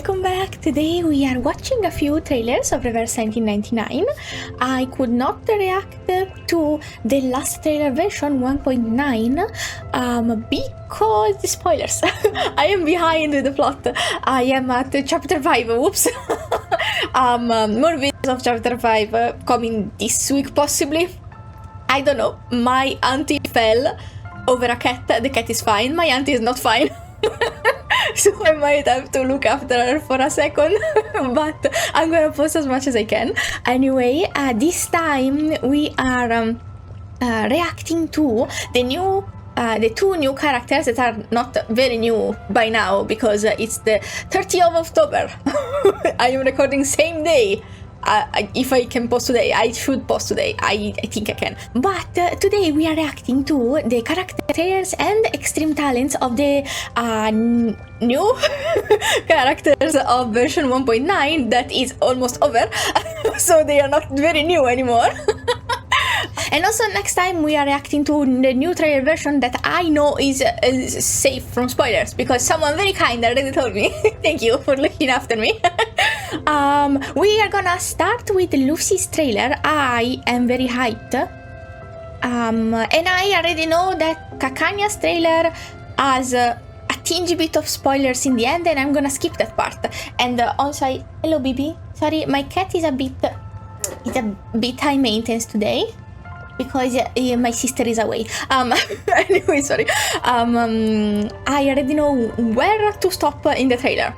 welcome back. Today we are watching a few trailers of Reverse 1999. I could not react to the last trailer version 1.9 because spoilers. I am behind with the plot. I am at chapter 5. Whoops. More videos of chapter 5 coming this week possibly. I don't know. My auntie fell over a cat. The cat is fine. My auntie is not fine. So I might have to look after her for a second, but I'm gonna post as much as I can. Anyway, this time we are reacting to the two new characters that are not very new by now because it's the 30th of October. I am recording same day. If I can post today, I should post today. I think I can. But today we are reacting to the characters and extreme talents of the new characters of version 1.9 that is almost over. So they are not very new anymore. And also next time we are reacting to the new trailer version that I know is safe from spoilers because someone very kind already told me. Thank you for looking after me. We are gonna start with Lucy's trailer. I am very hyped. And I already know that Kakania's trailer has a tingy bit of spoilers in the end, and I'm gonna skip that part. And also, hello, baby. Sorry, my cat is a bit high maintenance today because my sister is away. Anyway, sorry. I already know where to stop in the trailer.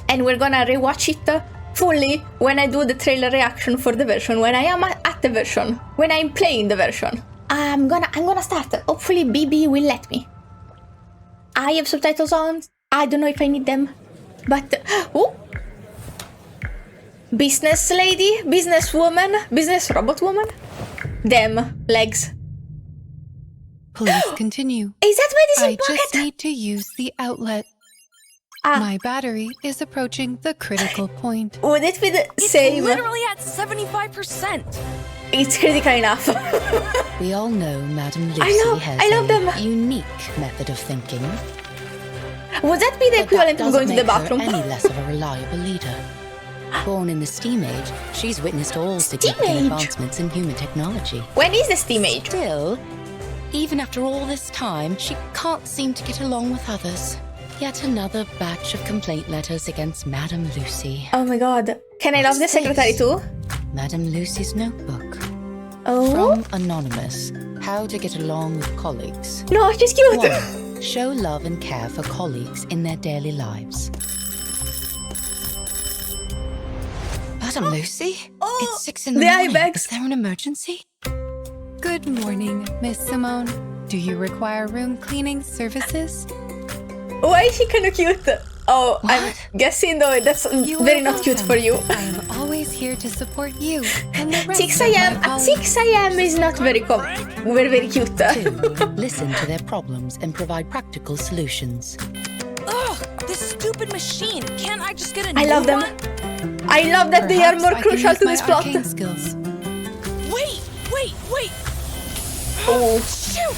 And we're gonna rewatch it fully when I do the trailer reaction for the version, when I am at the version, when I'm playing the version. I'm gonna start. Hopefully BB will let me. I have subtitles on. I don't know if I need them, but oh, business lady, business woman, business robot woman. Them legs. Please continue. Is that medicine pocket? I just need to use the outlet. My battery is approaching the critical point. Would it be the same? It's literally at 75%. It's critical enough. We all know Madame Lucy has a unique method of thinking. Would that be the equivalent of going to the bathroom? Any less of a reliable leader. Born in the Steam Age, she's witnessed all significant advancements in human technology. When is the Steam Age? Still, even after all this time, she can't seem to get along with others. Yet another batch of complaint letters against Madame Lucy. Oh my god. Can I love the secretary too? Madame Lucy's notebook. Oh? From Anonymous. How to get along with colleagues. No, she's cute. 1. Show love and care for colleagues in their daily lives. Madame Lucy? Oh, it's 6 in the eye morning. bags. Is there an emergency? Good morning, Miss Simone. Do you require room cleaning services? Why is she kind of cute? Oh, What? I'm guessing though that's very not cute for you. I am always here to support you and the rest 6 of my a.m. At colleagues. 6 a.m. is not very common. We're very cute. 2. Listen to their problems and provide practical solutions. Ugh, this stupid machine. Can't I just get a new I love them. one? I love that they are Perhaps more I can crucial use to my this plot. arcane skills. Wait. Oh. Shoot.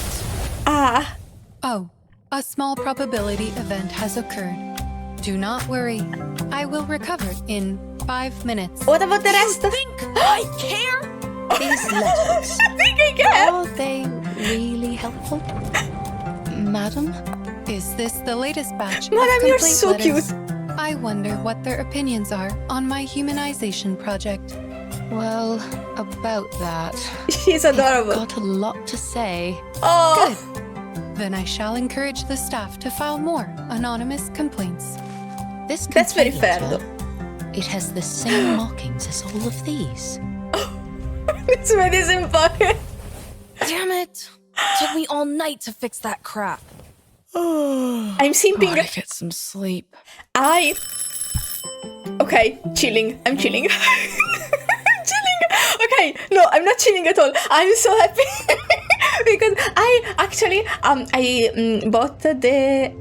Ah. Oh, a small probability event has occurred. Do not worry. I will recover in 5 minutes. What about the rest? Think I care? These letters, I think I can. are they really helpful? Madam? Is this the latest batch of Madam, you're complaint so letters? cute. I wonder what their opinions are on my humanization project. Well, about that. She's adorable. Got a lot to say. Oh. Then I shall encourage the staff to file more anonymous complaints. This That's very complaint fair, letter, it has the same markings as all of these. It's medicine pocket. Damn it. Took me all night to fix that crap. I'm simping. Gotta get some sleep. Okay, chilling. I'm chilling. Chilling. Okay, no, I'm not chilling at all. I'm so happy because I actually bought the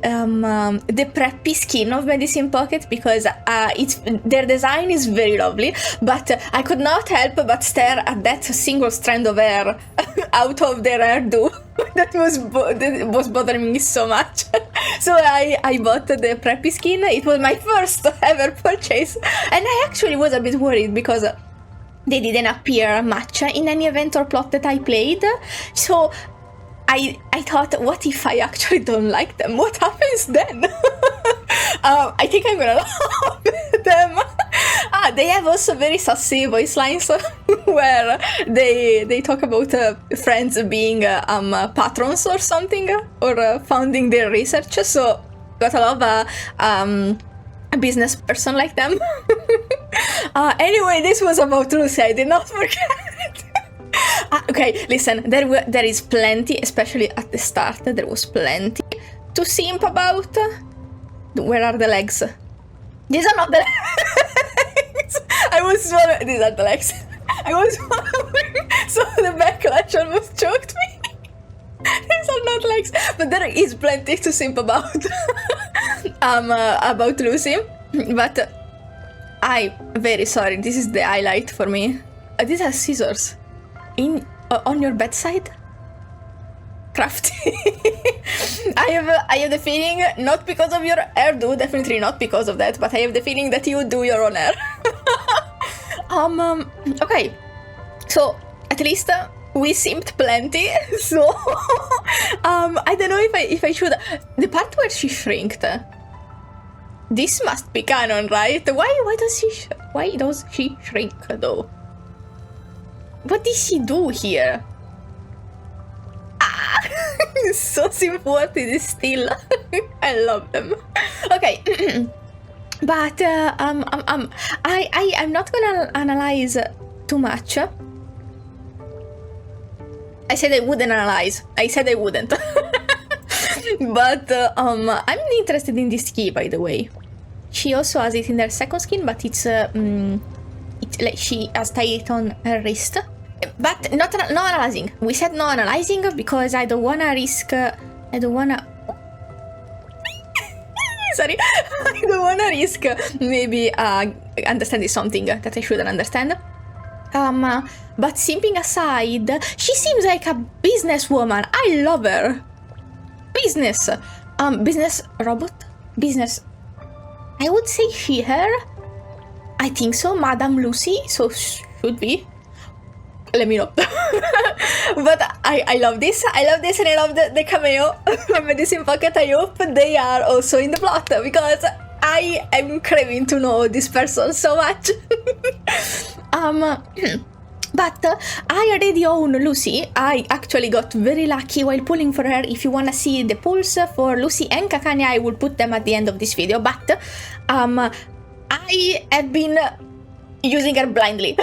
preppy skin of Medicine Pocket because their design is very lovely, but I could not help but stare at that single strand of hair out of their hairdo. That was bothering me so much. So I bought the preppy skin. It was my first ever purchase, and I actually was a bit worried because they didn't appear much in any event or plot that I played. So I thought, what if I actually don't like them? What happens then? I think I'm gonna love them. They have also very sassy voice lines where they talk about friends being patrons or something, or funding their research. So got a lot of a business person like them. Anyway, this was about Lucy. I did not forget. Okay, listen, there is plenty, especially at the start, there was plenty to simp about. Where are the legs? These are not the legs! I was swallowing. These are the legs. I was swallowing, so the backlash almost choked me. These are not legs, but there is plenty to simp about. About Lucy, but I'm very sorry, this is the highlight for me. These are scissors. On your bedside? Crafty. I have the feeling, not because of your hairdo, definitely not because of that, but I have the feeling that you do your own hair. Okay, so at least we simped plenty. So I don't know if I should. The part where she shrinked. This must be canon, right? Why does she shrink though? What did she do here? So supported still. I love them. Okay. But I'm not gonna analyze too much. I said I wouldn't analyze. I said I wouldn't. But I'm interested in this key, by the way. She also has it in her second skin, but it's like she has tied it on her wrist. But no analyzing. We said no analyzing because I don't wanna risk. I don't wanna. Sorry, I don't wanna risk maybe understanding something that I shouldn't understand. But simping aside, she seems like a businesswoman. I love her. Business robot, business. I would say she, her. I think so, Madame Lucy. So should be. Let me know. But I love this. I love this, and I love the cameo from Medicine Pocket. I hope they are also in the plot because I am craving to know this person so much. But I already own Lucy. I actually got very lucky while pulling for her. If you wanna see the pulls for Lucy and Kakania, I will put them at the end of this video. But I have been using her blindly.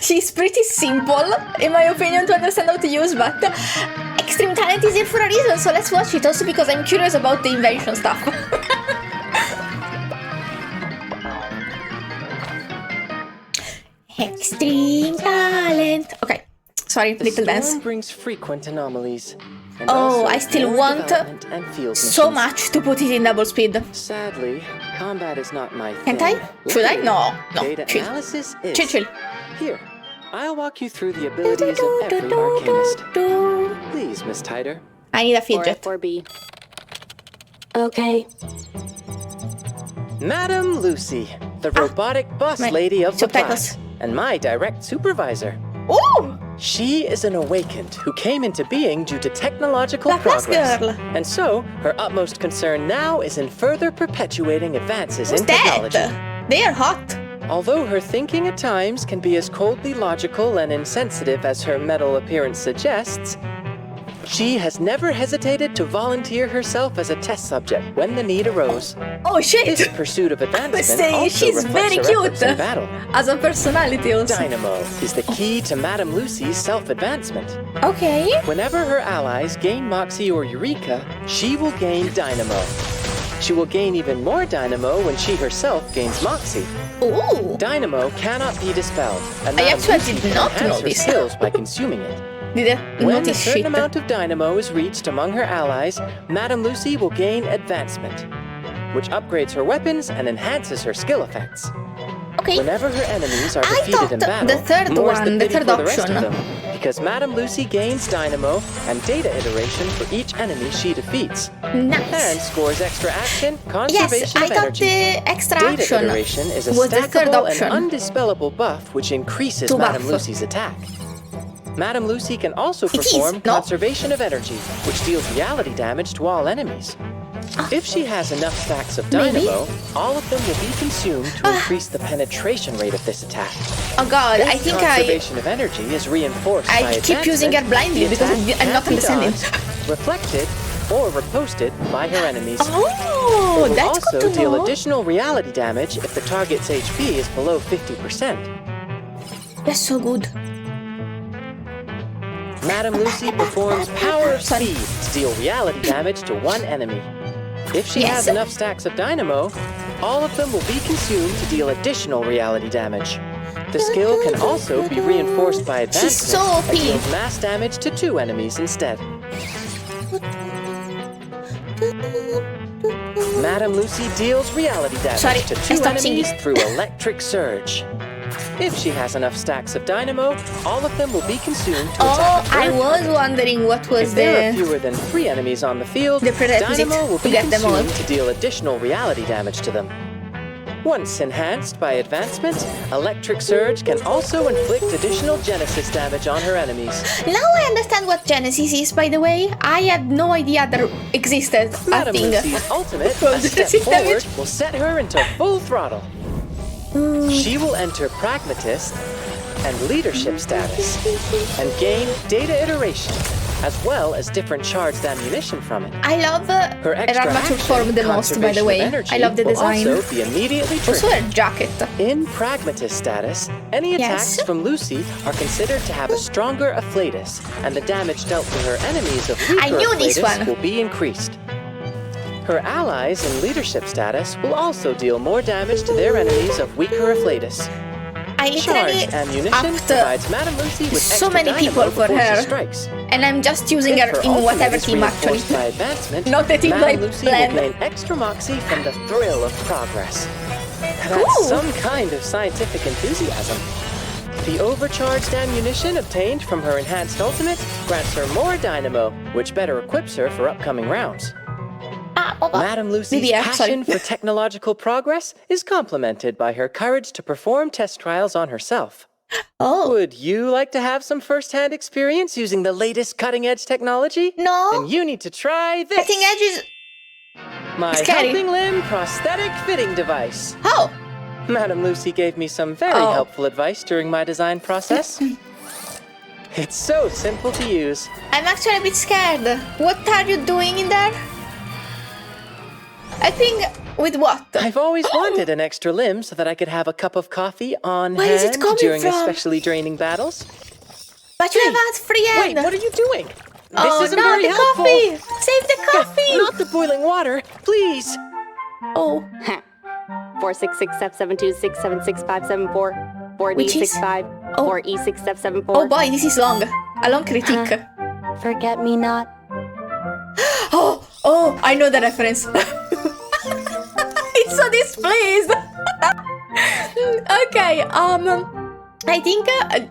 She's pretty simple, in my opinion, to understand how to use, but Extreme Talent is here for a reason, so let's watch it. Also because I'm curious about the invention stuff. Extreme Talent. Okay, sorry, little dance. Storm brings frequent anomalies. And Oh, also I still more want development and field so missions. much to put it in double speed. Sadly, combat is not my thing. Can't I? Should I? No, no. Data Chill. analysis is. Chill. Here, I'll walk you through the abilities of every arcanist. Please, Miss Tider. I need a Or fidget. F4B. Okay. Madam Lucy, the robotic boss right. lady of the Subtitles. class, and my direct supervisor. Ooh! She is an awakened who came into being due to technological Laplace progress. girl. And so, her utmost concern now is in further perpetuating advances Who's in that? technology. They are hot. Although her thinking at times can be as coldly logical and insensitive as her metal appearance suggests, she has never hesitated to volunteer herself as a test subject when the need arose. Oh shit! This pursuit of advancement Say, also she's reflects very her cute. efforts in battle. As a personality also. Dynamo is the key to Madame Lucy's self-advancement. Okay. Whenever her allies gain Moxie or Eureka, she will gain Dynamo. She will gain even more Dynamo when she herself gains Moxie. Ooh. Dynamo cannot be dispelled, and I Madame actually Lucy did can not enhance know her this. skills by consuming it. Did I When a notice certain shit? amount of Dynamo is reached among her allies, Madame Lucy will gain Advancement, which upgrades her weapons and enhances her skill effects. Okay. Whenever her enemies are I defeated in thought battle, the third more's one, the pity third for the rest option. of them, because Madame Lucy gains dynamo and data iteration for each enemy she defeats. Nice. And scores extra action, Yes, conservation I of thought energy. the extra Data action iteration is a was the third stackable option. and undispellable buff which increases To Madame buff. Lucy's attack. Madame Lucy can also It is, perform no? conservation of energy, which deals reality damage to all enemies. If she has enough stacks of Maybe. dynamo, all of them will be consumed to increase the penetration rate of this attack. Oh god, I If think conservation of energy is reinforced by I keep using her advancement, blindly the because attack I'm not can be understanding. dodged, reflected, or reposted by her enemies. Oh, It will that's also good to deal know. additional reality damage if the target's HP is below 50%. That's so good. Madame Lucy performs Power of Speed to deal reality damage to one enemy. If she Yes. has enough stacks of dynamo, all of them will be consumed to deal additional reality damage. The skill can also be reinforced by She's advancement so and OP. deals mass damage to 2 enemies instead. Madame Lucy deals reality damage Sorry, to I 2 stopped enemies singing. through Electric Surge. If she has enough stacks of dynamo, all of them will be consumed to Oh, attack I her was target. wondering what was If there are the... fewer than 3 enemies on the field, the prerequisite dynamo will to be get them all. consumed to deal additional reality damage to them. Once enhanced by advancement, Electric Surge can also inflict additional Genesis damage on her enemies. Now I understand what Genesis is, by the way. I had no idea there existed a Madame thing. Lucy's ultimate, Well, a step Genesis forward, damage. will set her into full throttle. She will enter Pragmatist and Leadership status and gain data iteration, as well as different charged ammunition from it. I love Her her extra armature action, form the most, by the conservation of way. energy, I love the will design. also be immediately Also triggered. her jacket. In Pragmatist status, any attacks Yes. from Lucy are considered to have a stronger afflatus, and the damage dealt to her enemies of weaker I knew this afflatus one. will be increased. Her allies in leadership status will also deal more damage to their enemies of weaker afflatus. I literally Charged ammunition upped provides Madame Lucy with so extra many dynamo people for before her. she strikes. and I'm just using If her her in ultimate whatever is team actually. reinforced by advancement, Not the team Madame I Lucy planned. will gain extra moxie from the thrill of progress. That's Cool. some kind of scientific enthusiasm. The overcharged ammunition obtained from her enhanced ultimate grants her more dynamo, which better equips her for upcoming rounds. Madame Lucy's Maybe, passion sorry. for technological progress is complemented by her courage to perform test trials on herself. Oh, Would you like to have some first-hand experience using the latest cutting-edge technology? no. Then you need to try this. Cutting edge is... My Scary. helping limb prosthetic fitting device. Oh, Madame Lucy gave me some very Oh. helpful advice during my design process. It's so simple to use. I'm actually a bit scared. What are you doing in there? I think... With what? I've always wanted an extra limb so that I could have a cup of coffee on Where is it hand coming during from? especially draining battles. But you have had free Wait, hand. what are you doing? Oh, This isn't no, very the helpful. coffee! Save the coffee! Not the boiling water, please. Oh, 466F726765764 Which is- 4D65 Oh. 4E6774 oh boy, this is long. A long critique. Forget me not. Oh, I know the reference. It's so displeased. Okay, I think,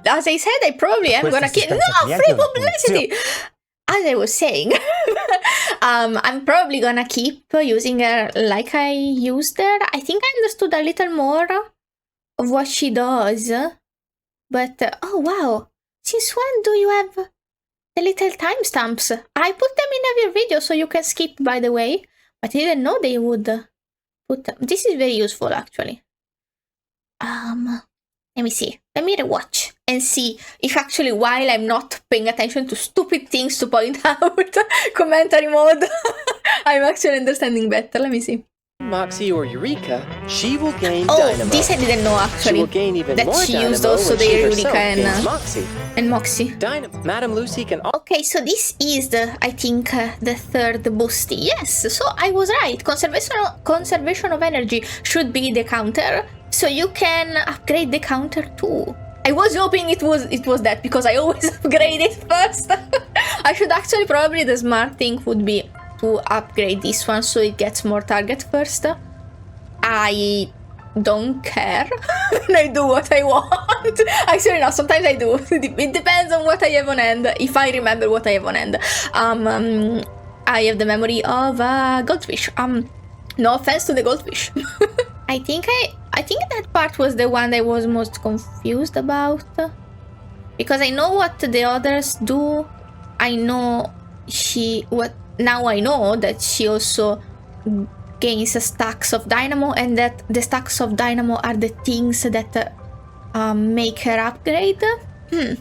as I said, I probably am gonna keep... No, free publicity! As I was saying, I'm probably gonna keep using her like I used her. I think I understood a little more of what she does. But, oh wow, since when do you have the little timestamps? I put them in every video so you can skip, by the way. But I didn't know they would put them. This is very useful, actually. Let me see. Let me rewatch and see if actually, while I'm not paying attention to stupid things to point out, commentary mode, I'm actually understanding better. Let me see. Moxie or Eureka, she will gain Oh, dynamo. this I didn't know, She actually. will gain even That more she dynamo used also when the she Eureka herself and, gains Moxie. And Moxie. Madame Lucy can Okay, so this is I think, the third boosty. Yes, so I was right. Conservation of energy should be the counter, so you can upgrade the counter too. I was hoping it was that, because I always upgrade it first. I should actually, probably the smart thing would be to upgrade this one so it gets more target first. I don't care. And I do what I want. Actually, no, sometimes I do. It depends on what I have on hand. If I remember what I have on hand. I have the memory of a goldfish. No offense to the goldfish. I think that part was the one that I was most confused about. Because I know what the others do. I know now I know that she also gains stacks of dynamo, and that the stacks of dynamo are the things that make her upgrade. I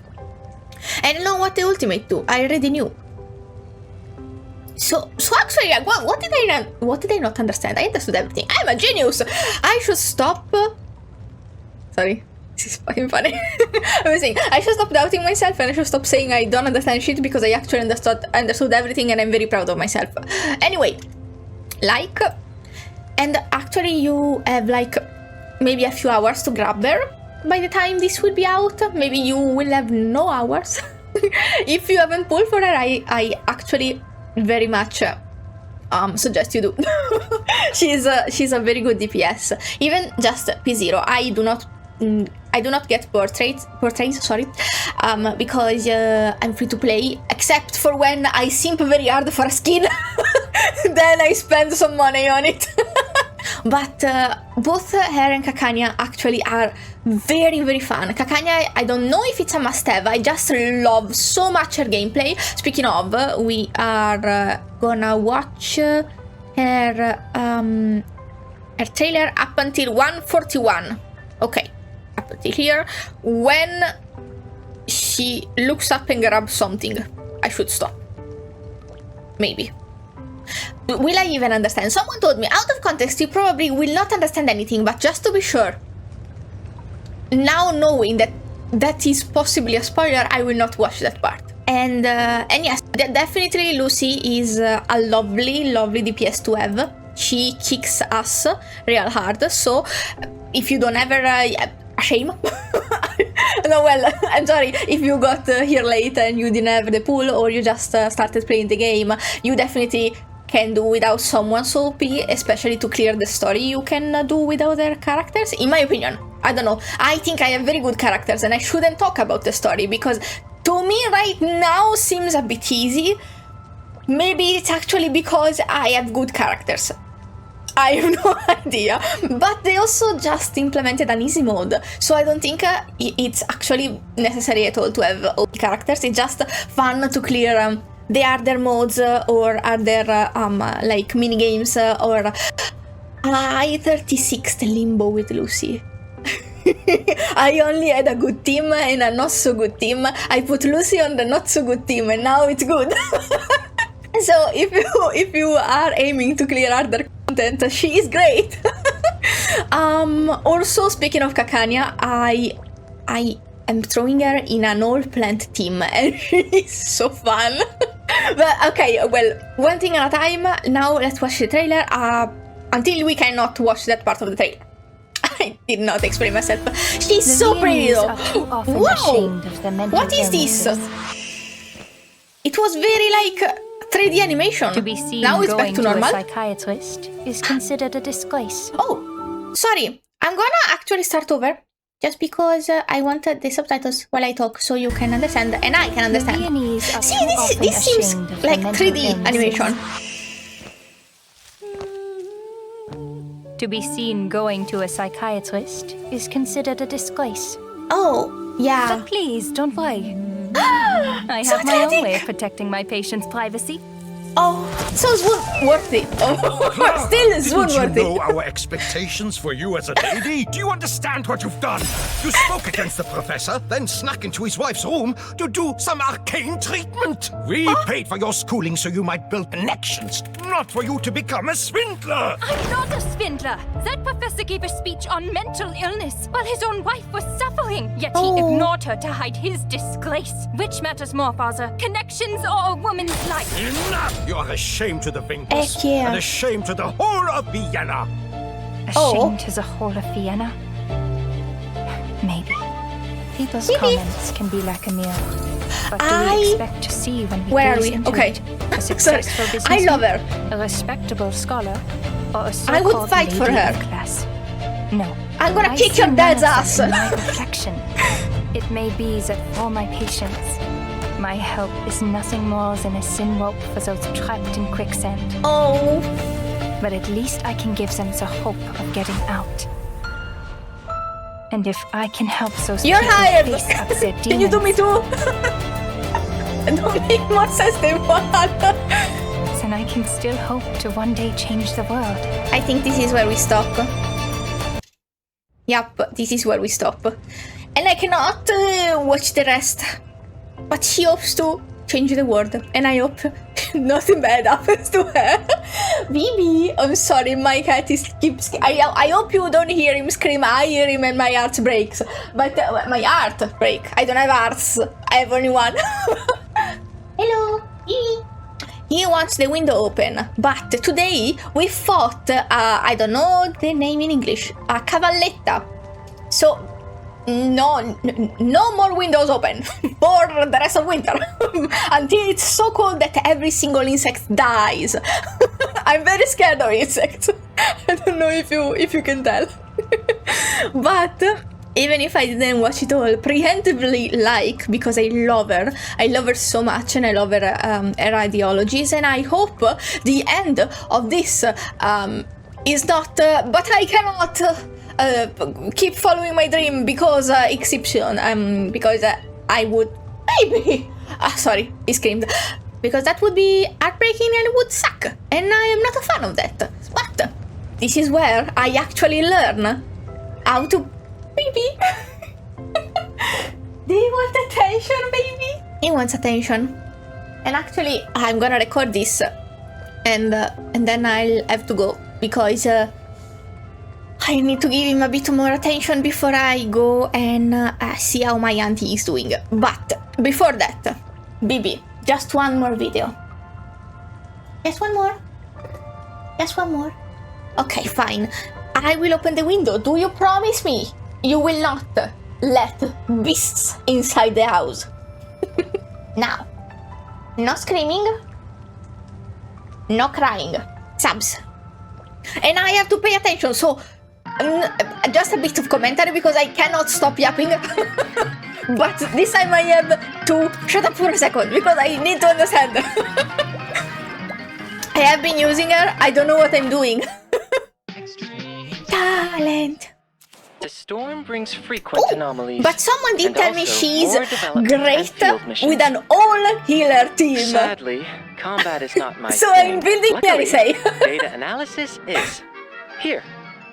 don't know what the ultimate do. I already knew. So actually, like, what did I not understand? I understood everything. I'm a genius. I should stop. Sorry, this is fucking funny. I was saying I should stop doubting myself, and I should stop saying I don't understand shit, because I actually understood everything, and I'm very proud of myself. Anyway, like, and actually you have like maybe a few hours to grab her. By the time this will be out, maybe you will have no hours. If you haven't pulled for her, I actually very much suggest you do. she's a very good DPS. Even just P0. I do not get portraits, sorry, because I'm free to play, except for when I simp very hard for a skin. Then I spend some money on it. But both her and Kakania actually are very, very fun. Kakania, I don't know if it's a must-have. I just love so much her gameplay. Speaking of, we are gonna watch her trailer up until 1:41. Okay, up until here. When she looks up and grabs something, I should stop. Maybe. Will I even understand? Someone told me, out of context, you probably will not understand anything, but just to be sure, now knowing that that is possibly a spoiler, I will not watch that part. And yes, definitely Lucy is a lovely, lovely DPS to have. She kicks ass real hard, so if you don't have her, a shame. No, well, I'm sorry if you got here late and you didn't have the pool, or you just started playing the game. You definitely can do without someone so OP, especially to clear the story. You can do without their characters, in my opinion. I don't know. I think I have very good characters, and I shouldn't talk about the story, because to me right now seems a bit easy. Maybe it's actually because I have good characters. I have no idea. But they also just implemented an easy mode, so I don't think it's actually necessary at all to have all characters. It's just fun to clear the harder modes, or other like mini games, or I-36 limbo with Lucy. I only had a good team and a not so good team. I put Lucy on the not so good team, and now it's good. So if you are aiming to clear harder content, she is great. Also, speaking of Kakania, I am throwing her in an all plant team, and she's so fun. But okay, well, one thing at a time. Now let's watch the trailer. Until we cannot watch that part of the trailer. I did not explain myself. She's so pretty though. Wow! What is this? It was very like 3D animation. To be seen now it's back going to normal. a psychiatrist is considered a disgrace. Oh, sorry. I'm gonna actually start over. Just because I wanted the subtitles while I talk, so you can understand and I can understand. See, this seems like 3D animation. To be seen going to a psychiatrist is considered a disgrace. Oh, yeah. But please, don't worry. I So have my own tragic. way of protecting my patient's privacy. Oh, so Swoon-worthy. Oh, still Didn't you Swoon-worthy. know our expectations for you as a lady? Do you understand what you've done? You spoke against the professor, then snuck into his wife's room to do some arcane treatment. We paid for your schooling so you might build connections, not for you to become a swindler. I'm not a swindler. That professor gave a speech on mental illness while his own wife was suffering. Yet he ignored her to hide his disgrace. Which matters more, father? Connections or a woman's life? Enough! You are a shame to the Winkles, Heck yeah. and a shame to the whole of Vienna. Ashamed as a whole of Vienna? Maybe. People's comments can be like a mirror. But do we expect to see when we Where are gaze we? into Okay. it? A Sorry. successful I businessman, love her. a respectable scholar, or a I would so-called fight for lady her. of class? No. I'm gonna I kick see your dad's none of ass. that in my reflection. It may be that for my patients, my help is nothing more than a sin rope for those trapped in quicksand. Oh. But at least I can give them the hope of getting out. And if I can help those You're people hired. face up their demons, Can you do me too? Don't make more sense than what? then I can still hope to one day change the world. I think this is where we stop. Yup, this is where we stop. And I cannot watch the rest. But she hopes to change the world. And I hope nothing bad happens to her. Bibi, I'm sorry, my cat keeps... I hope you don't hear him scream. I hear him and my heart breaks. But my heart break. I don't have hearts. I have only one. Hello, Hihi. He wants the window open, but today we fought, I don't know the name in English, a cavalletta. So, no more windows open for the rest of winter. Until it's so cold that every single insect dies. I'm very scared of insects. I don't know if you can tell. But even if I didn't watch it all, preemptively because I love her so much, and I love her ideologies, and I hope the end of this is not, but I cannot keep following my dream because XY, because I would, maybe, sorry, he screamed, because that would be heartbreaking and it would suck, and I am not a fan of that, but this is where I actually learn how to... Baby. Do you want attention, baby? He wants attention. And actually, I'm gonna record this, and then I'll have to go because I need to give him a bit more attention before I go and see how my auntie is doing. But before that, Bibi, just one more video. Just one more. Just one more. Okay, fine. I will open the window. Do you promise me? You will not let beasts inside the house. Now, no screaming, no crying, subs. And I have to pay attention, so just a bit of commentary because I cannot stop yapping. But this time I have to shut up for a second because I need to understand. I have been using her, I don't know what I'm doing. Talent. The storm brings frequent anomalies. But someone did and tell me also she's more development and great field missions. with an all-healer team. Sadly, combat is not my So thing. I'm building Luckily, say. data analysis is. Here,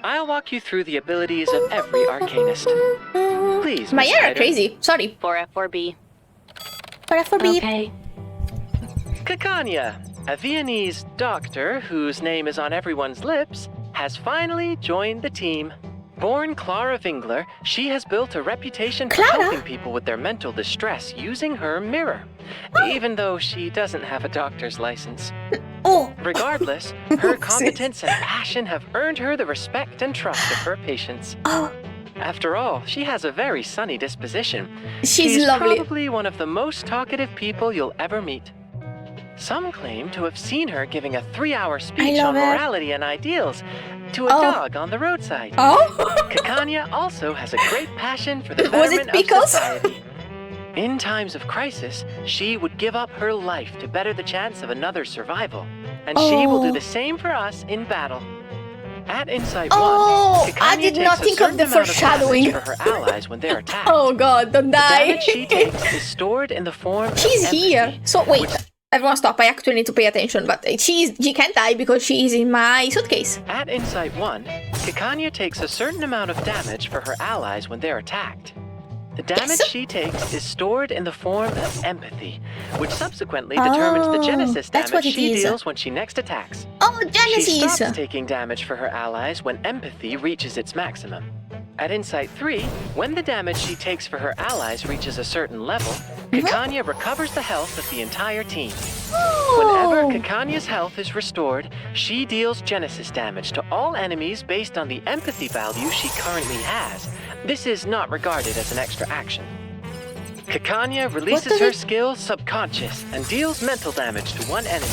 I'll walk you through the abilities of every arcanist. Please, My Miss ear are Ryder. crazy. Sorry. 4F4B. For FRB. Okay. Kakania, a Viennese doctor whose name is on everyone's lips, has finally joined the team. Born Clara Vingler, she has built a reputation for Clara? helping people with their mental distress using her mirror, even though she doesn't have a doctor's license. Oh. Regardless, her competence and passion have earned her the respect and trust of her patients. Oh. After all, she has a very sunny disposition. She's lovely. Probably one of the most talkative people you'll ever meet. Some claim to have seen her giving a 3-hour speech love on her. morality and ideals to a Oh. dog on the roadside. Oh. Kakania also has a great passion for the Was it betterment of Pickles? society. In times of crisis, she would give up her life to better the chance of another survival. And she will do Oh. the same for us in battle. At Insight Oh, 1, Kakania I did not takes a think of certain the amount of foreshadowing. damage for her allies when they're attacked. Oh god, don't The die. damage she takes is stored in the form of She's empathy, here. So wait, which everyone stop. I actually need to pay attention. But she can't die because she is in my suitcase. At Insight 1, Kakania takes a certain amount of damage for her allies when they're attacked. The damage Yes. she takes is stored in the form of empathy, which subsequently determines the Genesis that's what damage it she is. deals when she next attacks. Oh, She Genesis. stops taking damage for her allies when empathy reaches its maximum. At Insight 3, when the damage she takes for her allies reaches a certain level, Kakania recovers the health of the entire team. Whenever Oh. Kakania's health is restored, she deals Genesis damage to all enemies based on the empathy value she currently has. This is not regarded as an extra action. Kakania releases does her it- skill Subconscious and deals mental damage to one enemy.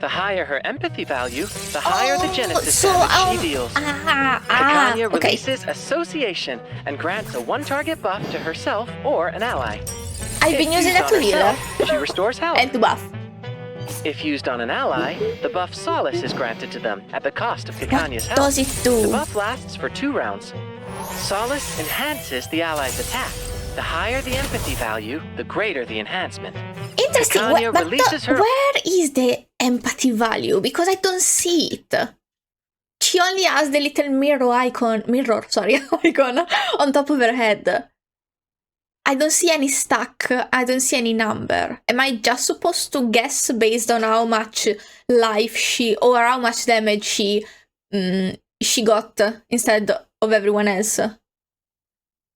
The higher her empathy value, the higher the Genesis damage she deals. Kakania Kakania okay. releases Association and grants a one-target buff to herself or an ally. I've been If using used that to on heal herself, she restores health. and to buff. If used on an ally, the buff Solace is granted to them at the cost of What Kakania's health. does it The do? buff lasts for 2 rounds. Solace enhances the ally's attack. The higher the empathy value, the greater the enhancement. Interesting, Kakania but releases her... where is the empathy value? Because I don't see it. She only has the little icon on top of her head. I don't see any stack, I don't see any number. Am I just supposed to guess based on how much life or how much damage she got instead of everyone else?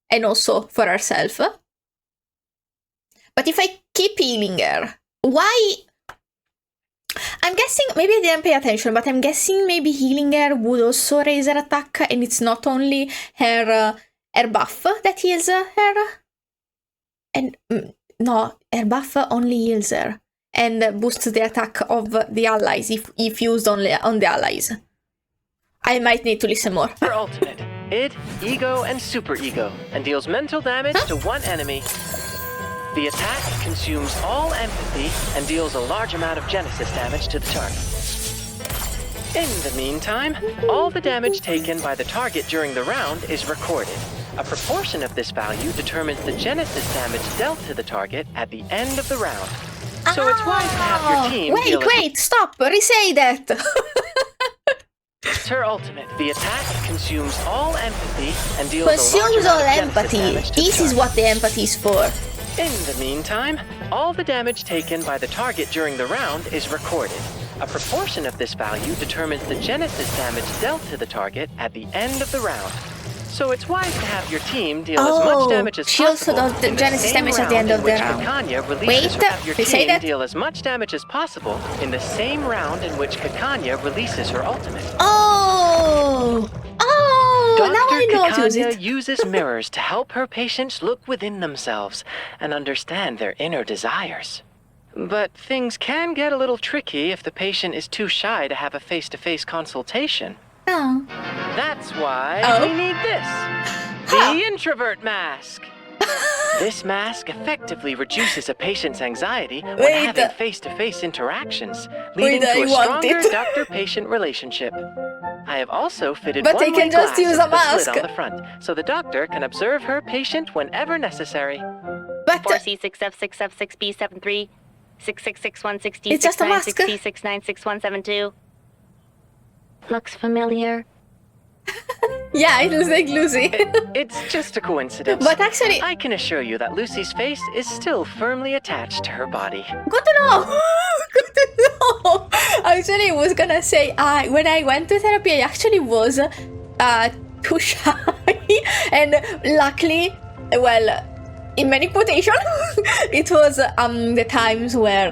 And also for herself. But if I keep healing her, why? I'm guessing, maybe I didn't pay attention, but I'm guessing maybe healing her would also raise her attack, and it's not only her buff that heals her. And no, her buff only heals her and boosts the attack of the allies if used only on the allies. I might need to listen more. Her ultimate, id, ego, and super ego, and deals mental damage to one enemy. The attack consumes all empathy and deals a large amount of Genesis damage to the target. In the meantime, all the damage taken by the target during the round is recorded. A proportion of this value determines the Genesis damage dealt to the target at the end of the round. So it's wise to have your team deal Wait, stop, re-say that. It's her ultimate. The attack consumes all empathy and deals a large Consumes all amount of Genesis empathy. damage to the This is target. what the empathy is for. In the meantime, all the damage taken by the target during the round is recorded. A proportion of this value determines the Genesis damage dealt to the target at the end of the round. So it's wise to have your team deal as much damage as she also possible. does the in Genesis same damage at the end round of the in which round. Kakania releases Wait, her. Have your they say team that? deal as much damage as possible in the same round in which Kakania releases her ultimate. Oh, now I know how to use Kakania it. uses mirrors to help her patients look within themselves and understand their inner desires. But things can get a little tricky if the patient is too shy to have a face-to-face consultation. Oh. That's why Oh. we need this. The introvert mask. This mask effectively reduces a patient's anxiety when Wait. having face-to-face interactions, leading Wait, to I a want stronger it. doctor-patient relationship. I have also fitted But they one-way can just use glasses a with slit mask. on the front, so the doctor can observe her patient whenever necessary. But 4C6F6F6B73 666160 It's just a mask. 696172. Looks familiar. yeah, it looks like Lucy. It's just a coincidence. But actually, I can assure you that Lucy's face is still firmly attached to her body. good to know. Good to know. Actually, I was gonna say, when I went to therapy, I actually was too shy, and luckily, well, in many quotation, it was the times where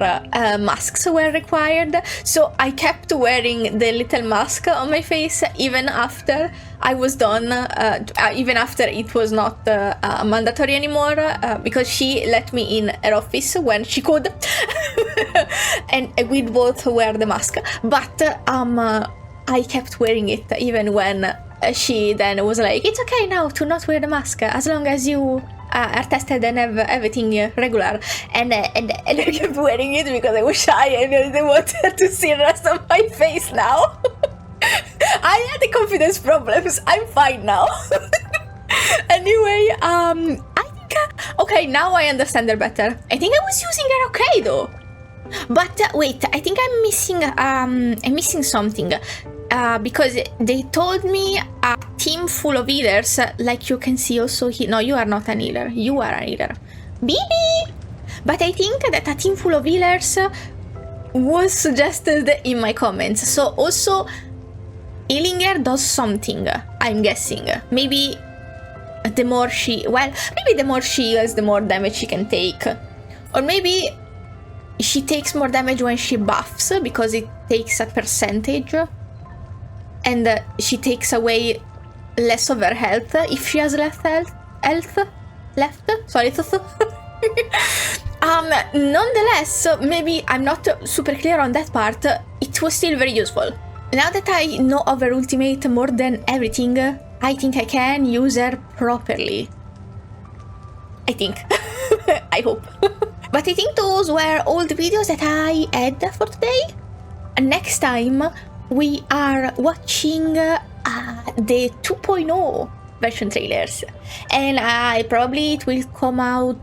masks were required. So I kept wearing the little mask on my face even after I was done, even after it was not mandatory anymore, because she let me in her office when she could, and we'd both wear the mask. But I kept wearing it even when she then was like, "It's okay now to not wear the mask as long as you are tested and have everything regular." And I kept wearing it because I was shy and I didn't want her to see the rest of my face now. I had the confidence problems. I'm fine now. Anyway, I think okay, now I understand her better. I think I was using her okay though. But wait, I think I'm missing something. Because they told me a team full of healers, like you can see also here. No, you are not an healer. You are a healer. Bibi! But I think that a team full of healers was suggested in my comments. So also, healing her does something, I'm guessing. Maybe the more she heals, the more damage she can take. Or maybe she takes more damage when she buffs, because it takes a percentage. And she takes away less of her health if she has left health. Sorry. Nonetheless, maybe I'm not super clear on that part. It was still very useful. Now that I know of her ultimate more than everything, I think I can use her properly. I think. I hope. But I think those were all the videos that I had for today. Next time we are watching the 2.0 version trailers, and probably it will come out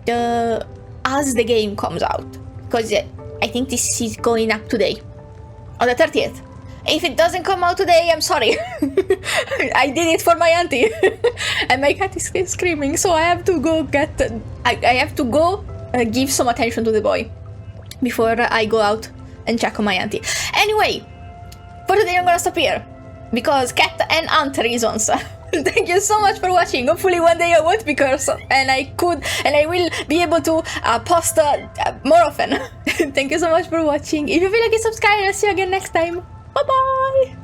as the game comes out, because I think this is going up today on the 30th. If it doesn't come out today, I'm sorry. I did it for my auntie. And my cat is still screaming, so I have to go I have to go give some attention to the boy before I go out and check on my auntie. Anyway, for today I'm gonna stop here, because cat and aunt reasons. Thank you so much for watching. Hopefully one day I won't be cursed, and I will be able to post more often. Thank you so much for watching. If you feel like it, subscribe, and I'll see you again next time. Bye bye!